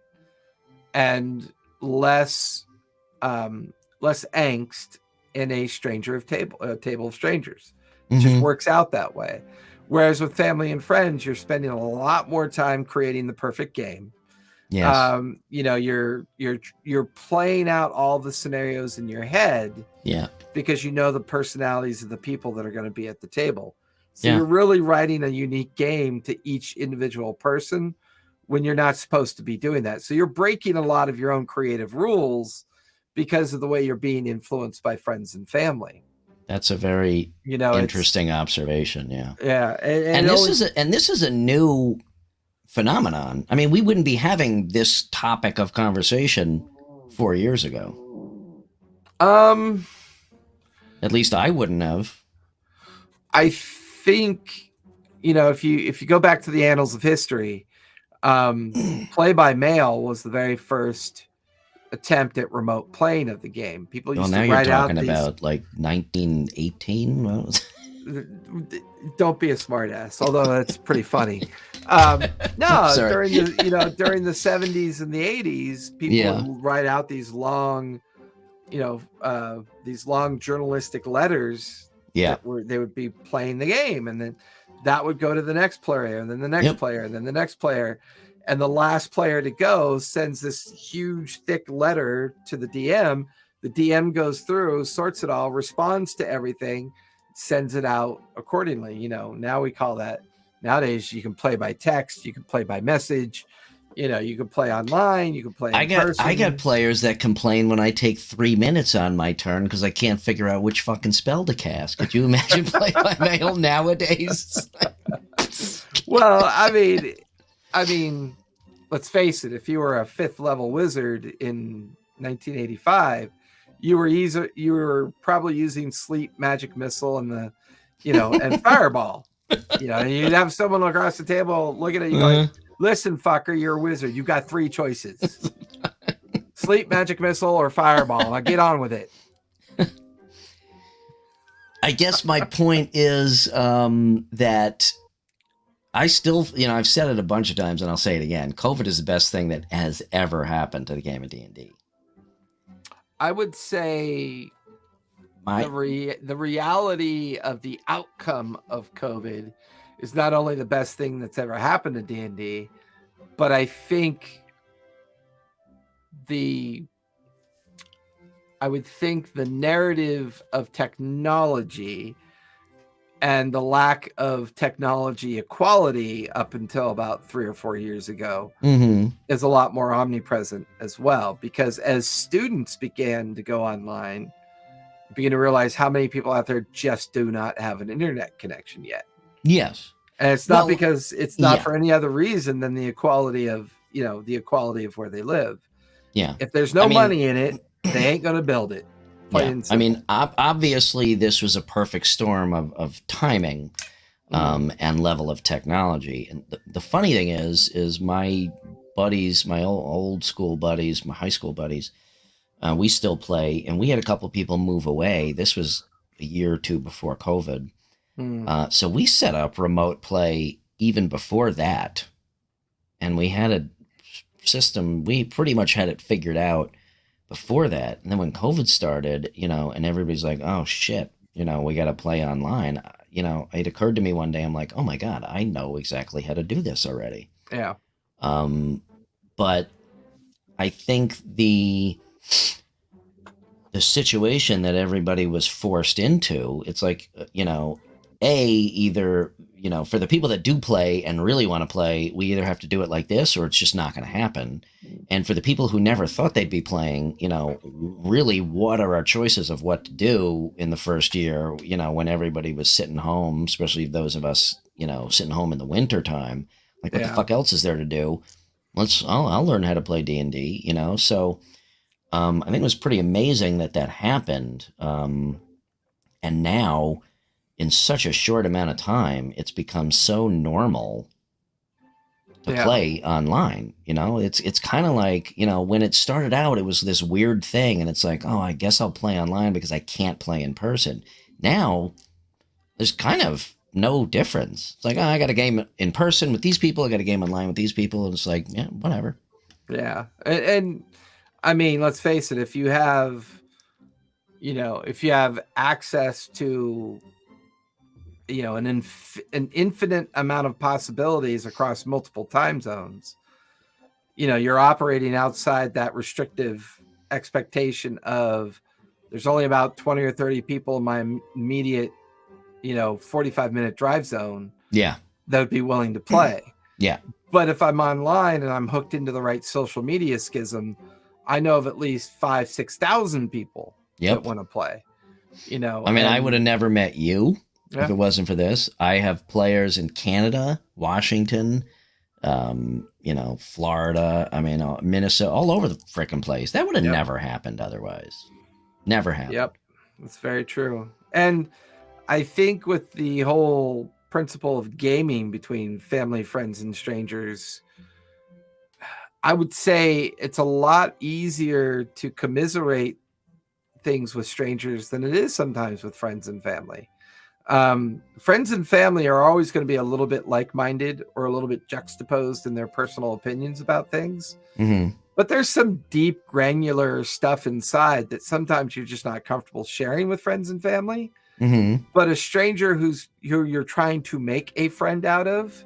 and less angst in a table of strangers. It just works out that way. Whereas with family and friends, you're spending a lot more time creating the perfect game. Yes. You're playing out all the scenarios in your head. Yeah. Because you know the personalities of the people that are going to be at the table. So you're really writing a unique game to each individual person when you're not supposed to be doing that. So you're breaking a lot of your own creative rules because of the way you're being influenced by friends and family. That's a very interesting observation. Yeah. Yeah. And this is a new phenomenon. I mean, we wouldn't be having this topic of conversation 4 years ago. At least I wouldn't have. I think, if you go back to the annals of history, play by mail was the very first attempt at remote playing of the game. People used to write out. Now you're talking about like 1918. Well, don't be a smartass, although that's pretty funny. During the 70s and the 80s, people would write out these long journalistic letters. Where they would be playing the game, and then that would go to the next player, and then the next player, and then the next player. And the last player to go sends this huge, thick letter to the DM. The DM goes through, sorts it all, responds to everything, sends it out accordingly. Now we call that, nowadays you can play by text, you can play by message, you can play online, you can play in person. I got players that complain when I take 3 minutes on my turn because I can't figure out which fucking spell to cast. Could you imagine play by mail nowadays? Well, I mean, let's face it. If you were a 5th level wizard in 1985, you were probably using Sleep, Magic Missile, and and Fireball. You'd have someone across the table looking at you going, "Listen, fucker, you're a wizard. You got 3 choices: Sleep, Magic Missile, or Fireball. Now get on with it." I guess my point is that. I still, I've said it a bunch of times and I'll say it again. COVID is the best thing that has ever happened to the game of D&D. I would say the reality of the outcome of COVID is not only the best thing that's ever happened to D&D, but I think the narrative of technology and the lack of technology equality up until about 3 or 4 years ago is a lot more omnipresent as well. Because as students began to go online, you begin to realize how many people out there just do not have an internet connection yet. Yes. And it's not because it's not for any other reason than the equality of where they live. Yeah. If there's no money in it, they ain't going to build it. Yeah. I mean, obviously this was a perfect storm of timing. and level of technology. And the funny thing is my buddies, my old school buddies, my high school buddies, we still play, and we had a couple of people move away. This was a year or two before COVID. So we set up remote play even before that. And we had a system, we pretty much had it figured out before that. And then when COVID started, and everybody's like, oh shit, we got to play online. It occurred to me one day, I'm like, oh my God, I know exactly how to do this already. Yeah. But I think the situation that everybody was forced into, it's like, either, for the people that do play and really want to play, we either have to do it like this or it's just not going to happen. And for the people who never thought they'd be playing, really what are our choices of what to do in the first year, when everybody was sitting home, especially those of us, sitting home in the winter time, like what the fuck else is there to do? I'll learn how to play D&D, So I think it was pretty amazing that happened. And now, in such a short amount of time, it's become so normal to play online. It's kind of like, when it started out, it was this weird thing, and it's like, oh, I guess I'll play online because I can't play in person. Now, there's kind of no difference. It's like, oh, I got a game in person with these people, I got a game online with these people, and it's like, yeah, whatever. Yeah, and I mean, let's face it, if you have access to an infinite amount of possibilities across multiple time zones, you're operating outside that restrictive expectation of there's only about 20 or 30 people in my immediate 45-minute drive zone that would be willing to play. But if I'm online and I'm hooked into the right social media schism, I know of at least 5,000-6,000 people that want to play. I would have never met you if it wasn't for this. I have players in Canada, Washington, Florida, Minnesota, all over the frickin' place. That would have never happened otherwise. Never happened. Yep, that's very true. And I think with the whole principle of gaming between family, friends, and strangers, I would say it's a lot easier to commiserate things with strangers than it is sometimes with friends and family. Friends and family are always going to be a little bit like-minded or a little bit juxtaposed in their personal opinions about things. But there's some deep, granular stuff inside that sometimes you're just not comfortable sharing with friends and family. But a stranger who you're trying to make a friend out of,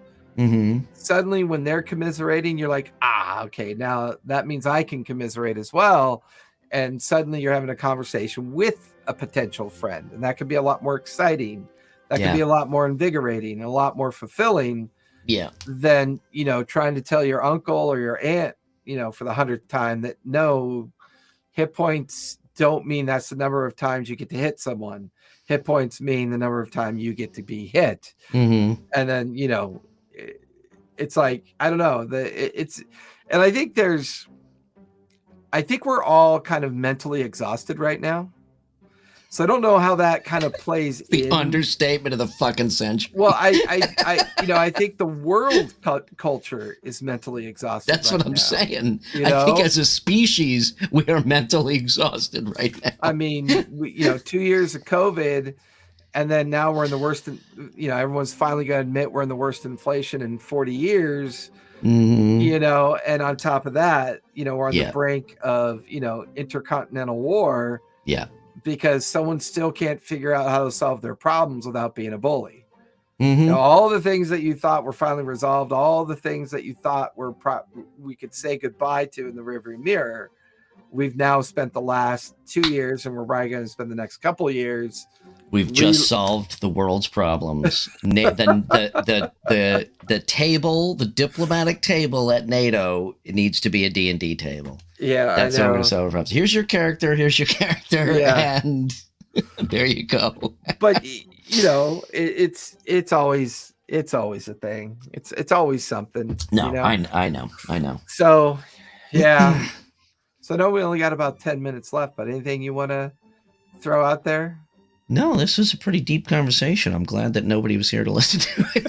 suddenly when they're commiserating, you're like, okay, now that means I can commiserate as well. And suddenly you're having a conversation with a potential friend. And that could be a lot more exciting. That could be a lot more invigorating, a lot more fulfilling than, trying to tell your uncle or your aunt, for the 100th time that no, hit points don't mean that's the number of times you get to hit someone. Hit points mean the number of times you get to be hit. And then, it's like, I don't know, and I think we're all kind of mentally exhausted right now. So I don't know how that kind of plays the understatement of the fucking century. Well, I think the world culture is mentally exhausted. That's what I'm saying. I think as a species, we are mentally exhausted right now. I mean, 2 years of COVID, and then now we're in the worst. Everyone's finally going to admit we're in the worst inflation in 40 years. And on top of that, we're on the brink of intercontinental war. Because someone still can't figure out how to solve their problems without being a bully. All the things that you thought were finally resolved, all the things that you thought we could say goodbye to in the rearview mirror, we've now spent the last 2 years, and we're probably going to spend the next couple of years. We've just solved the world's problems. The table, the diplomatic table at NATO, it needs to be a D&D table. Yeah, that's how we're going to solve problems. Here's your character, and there you go. But it's always a thing. It's always something. No, I know. So, yeah. So I know we only got about 10 minutes left, but anything you want to throw out there? No, this was a pretty deep conversation. I'm glad that nobody was here to listen to it.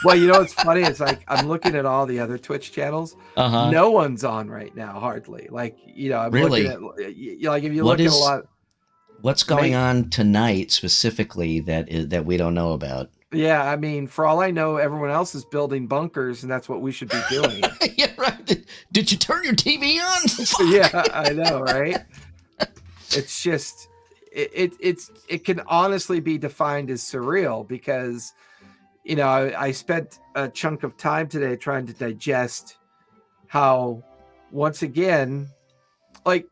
Well, you know what's funny? It's like I'm looking at all the other Twitch channels. Uh-huh. No one's on right now, hardly. Like, I'm really? looking at like if you look at a lot. What's going on tonight specifically that we don't know about? Yeah, I mean, for all I know, everyone else is building bunkers, and that's what we should be doing. Yeah, right. Did you turn your TV on? Fuck. Yeah, I know, right? It's just it can honestly be defined as surreal because I spent a chunk of time today trying to digest how once again, like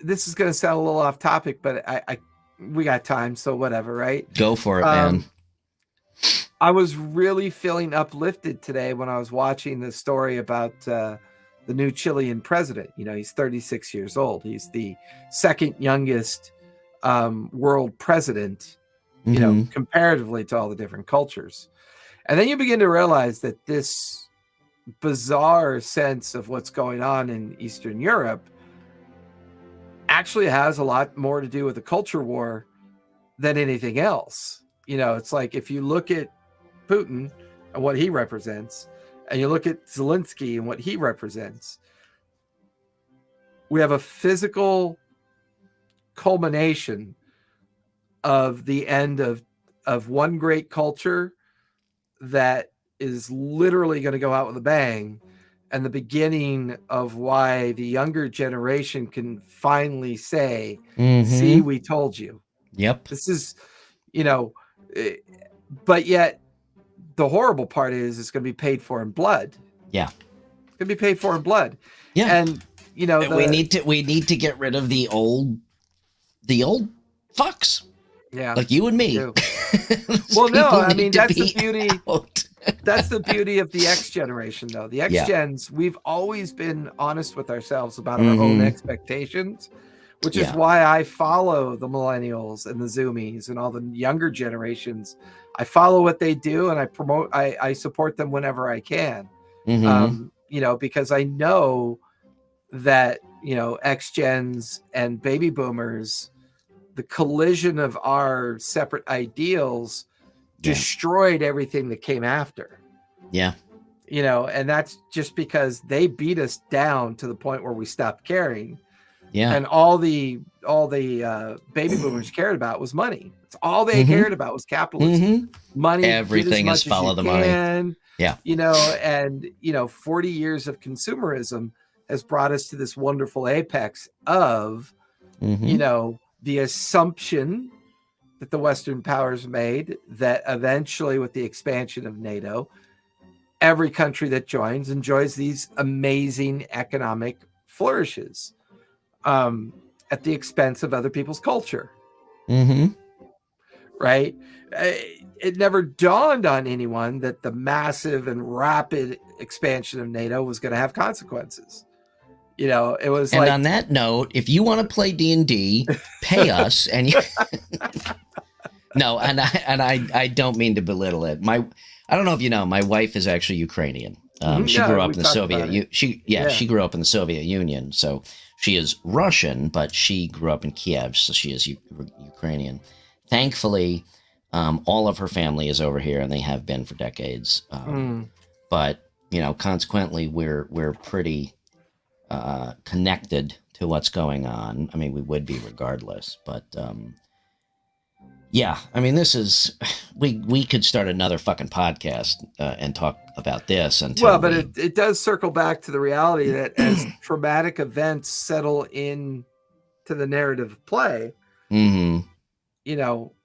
this is going to sound a little off topic, but we got time, so whatever, right? Go for it, man. I was really feeling uplifted today when I was watching the story about the new Chilean president. He's 36 years old. He's the second youngest world president, comparatively to all the different cultures. And then you begin to realize that this bizarre sense of what's going on in Eastern Europe actually has a lot more to do with the culture war than anything else. It's like if you look at Putin and what he represents, and you look at Zelensky and what he represents, we have a physical culmination of the end of one great culture that is literally going to go out with a bang, and the beginning of why the younger generation can finally say, see, we told you. Yep. This is, but yet the horrible part is it's going to be paid for in blood. Yeah. It's going to be paid for in blood. Yeah. And, we need to get rid of the old fucks. Yeah. Like you and me. Well, no, I mean, that's the beauty. That's the beauty of the X generation, though. The X gens, we've always been honest with ourselves about our own expectations, which is why I follow the millennials and the Zoomies and all the younger generations. I follow what they do, and I support them whenever I can. Because I know that, X gens and baby boomers, the collision of our separate ideals destroyed everything that came after. Yeah. And that's just because they beat us down to the point where we stopped caring. Yeah. And all the baby boomers cared about was money. That's all they cared about was capitalism. Money. Everything is follow the money. Yeah. 40 years of consumerism has brought us to this wonderful apex of, the assumption that the Western powers made that eventually, with the expansion of NATO, every country that joins enjoys these amazing economic flourishes at the expense of other people's culture. Right? It never dawned on anyone that the massive and rapid expansion of NATO was going to have consequences. It was. And on that note, if you want to play D&D, pay us. And you... No, and I don't mean to belittle it. I don't know if you know, my wife is actually Ukrainian. She grew up in the Soviet. She grew up in the Soviet Union. So she is Russian, but she grew up in Kiev, so she is Ukrainian. Thankfully, all of her family is over here, and they have been for decades. But consequently, we're pretty connected to what's going on. I mean, we would be regardless, but yeah, I mean, this is we could start another fucking podcast and talk about this until. Well, but it does circle back to the reality that as traumatic events settle in to the narrative of play,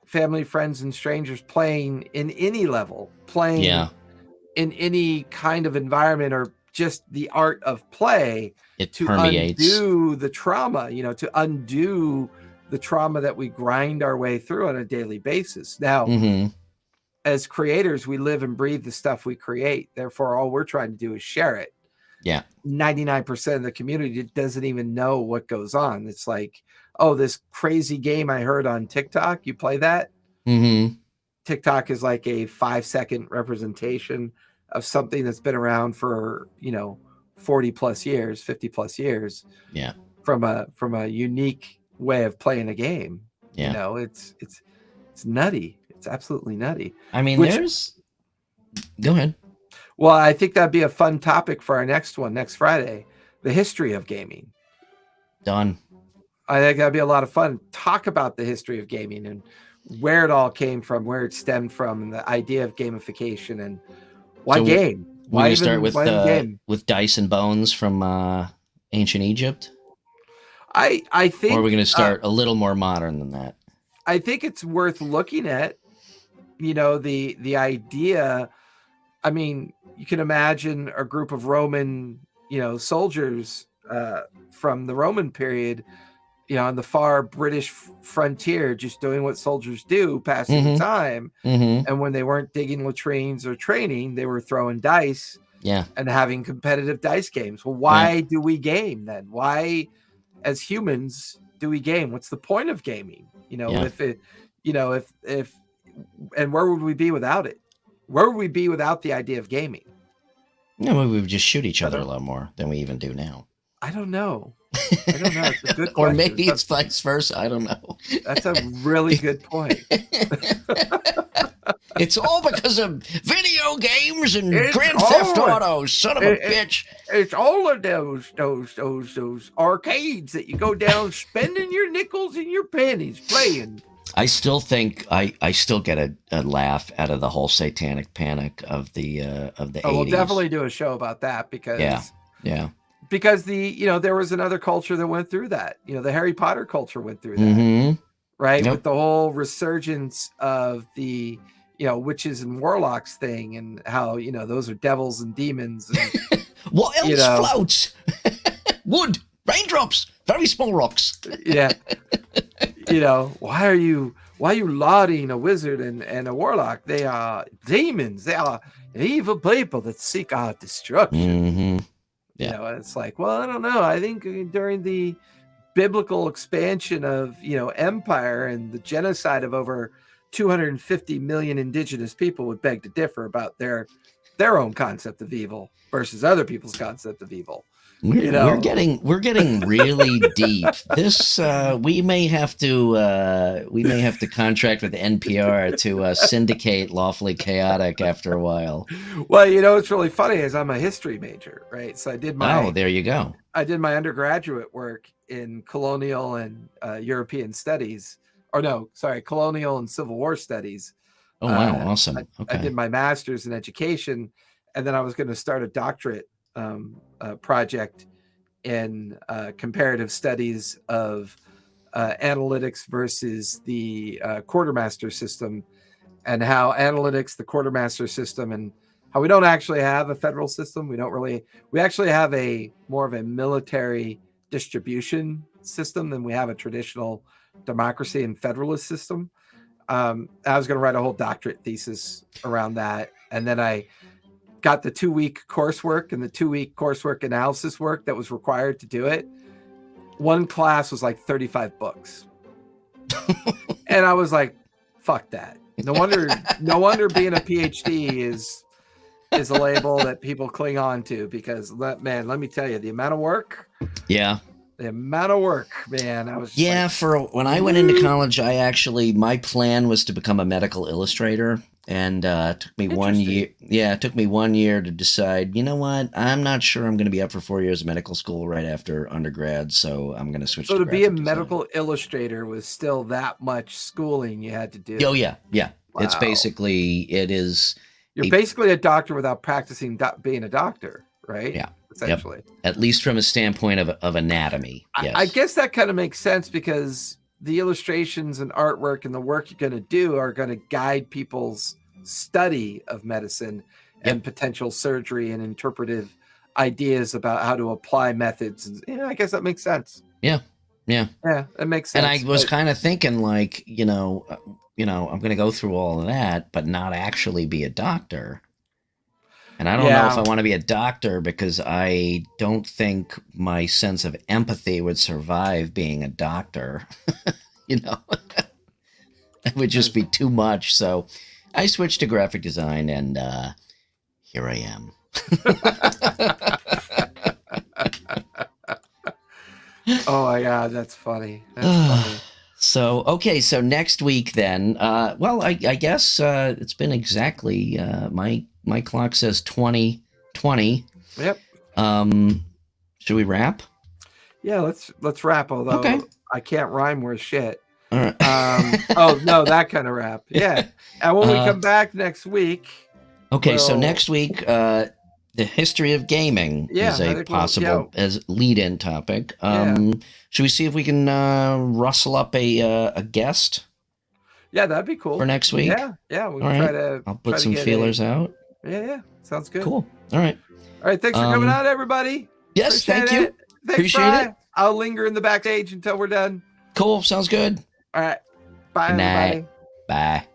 family, friends, and strangers playing in any level, playing in any kind of environment, or just the art of play, it to permeates. Undo the trauma, to undo the trauma that we grind our way through on a daily basis. Now, as creators, we live and breathe the stuff we create. Therefore, all we're trying to do is share it. Yeah. 99% of the community doesn't even know what goes on. It's like, oh, this crazy game I heard on TikTok, you play that? TikTok is like a 5-second representation of something that's been around for, 40 plus years, 50 plus years. Yeah. from a unique way of playing a game. Yeah. You know, it's nutty. It's absolutely nutty. I mean, go ahead. Well, I think that'd be a fun topic for our next one, next Friday, the history of gaming. Done. I think that'd be a lot of fun. Talk about the history of gaming and where it all came from, where it stemmed from, and the idea of gamification and why game. Why start with dice and bones from ancient Egypt? I think, or are we going to start a little more modern than that? I think it's worth looking at. You know, the idea. I mean, you can imagine a group of Roman, soldiers from the Roman period, on the far British frontier, just doing what soldiers do, passing the time. And when they weren't digging latrines or training, they were throwing dice and having competitive dice games. Well, why do we game then? Why, as humans, do we game? What's the point of gaming? If it, if and where would we be without it? Where would we be without the idea of gaming? No, we would just shoot each other a lot more than we even do now. I don't know. It's a good question. Or maybe it's vice versa. I don't know. That's a really good point. It's all because of video games and Grand Theft Auto, son of a bitch. It's all of those arcades that you go down spending your nickels and your pennies playing. I still think I still get a laugh out of the whole satanic panic of the 80s. We'll definitely do a show about that because because there was another culture that went through that. The Harry Potter culture went through that, right? Yep. With the whole resurgence of the witches and warlocks thing, and how those are devils and demons. And, what else floats? Wood, raindrops, very small rocks. Yeah. Why are you lauding a wizard and a warlock? They are demons. They are evil people that seek our destruction. Yeah. It's like, well, I don't know. I think during the biblical expansion of, empire and the genocide of over 250 million indigenous people would beg to differ about their own concept of evil versus other people's concept of evil. We're getting really deep. This we may have to contract with NPR to syndicate Lawfully Chaotic after a while. Well, what's really funny is I'm a history major, right? So I did there you go. I did my undergraduate work in colonial and European studies, colonial and Civil War studies. Oh wow, awesome! I did my master's in education, and then I was going to start a doctorate project in comparative studies of analytics versus the quartermaster system, and how analytics, the quartermaster system, and how we don't actually have a federal system. We actually have more of a military distribution system than we have a traditional democracy and federalist system. I was going to write a whole doctorate thesis around that, and then I got the 2-week coursework and the 2-week coursework analysis work that was required to do it. One class was like 35 books. And I was like, fuck that. No wonder being a PhD is a label that people cling on to, because let me tell you, the amount of work. Yeah. The amount of work, man. I was just when I went into college, my plan was to become a medical illustrator. And it took me 1 year. Yeah, it took me 1 year to decide, you know what? I'm not sure I'm going to be up for 4 years of medical school right after undergrad, so I'm going to switch to be a medical illustrator was still that much schooling you had to do. Oh, yeah. Wow. It's basically, You're basically a doctor without practicing being a doctor, right? Yeah. Essentially. Yep. At least from a standpoint of anatomy. Yes. I guess that kind of makes sense, because the illustrations and artwork and the work you're going to do are going to guide people's study of medicine and potential surgery and interpretive ideas about how to apply methods. And I guess that makes sense. Yeah, that makes sense. And I was kind of thinking, like, I'm going to go through all of that, but not actually be a doctor. And I don't know if I want to be a doctor, because I don't think my sense of empathy would survive being a doctor. It would just be too much. So I switched to graphic design, and here I am. Oh my God, that's funny. That's funny. So, okay, so next week then, well, I guess it's been exactly, my clock says 2020. Yep. Should we wrap? Yeah, let's wrap, although Okay. I can't rhyme worth shit. All right. Oh, no, that kind of rap. Yeah. And when we come back next week. Okay, so next week, the history of gaming is a possible as lead-in topic. Should we see if we can rustle up a guest? Yeah, that'd be cool for next week. Yeah. We can try to. I'll put some feelers out. Yeah. Sounds good. Cool. All right. Thanks for coming out, everybody. Yes, thank you. Thanks, Appreciate it. I'll linger in the backstage until we're done. Cool. Sounds good. All right. Bye, everybody. Bye.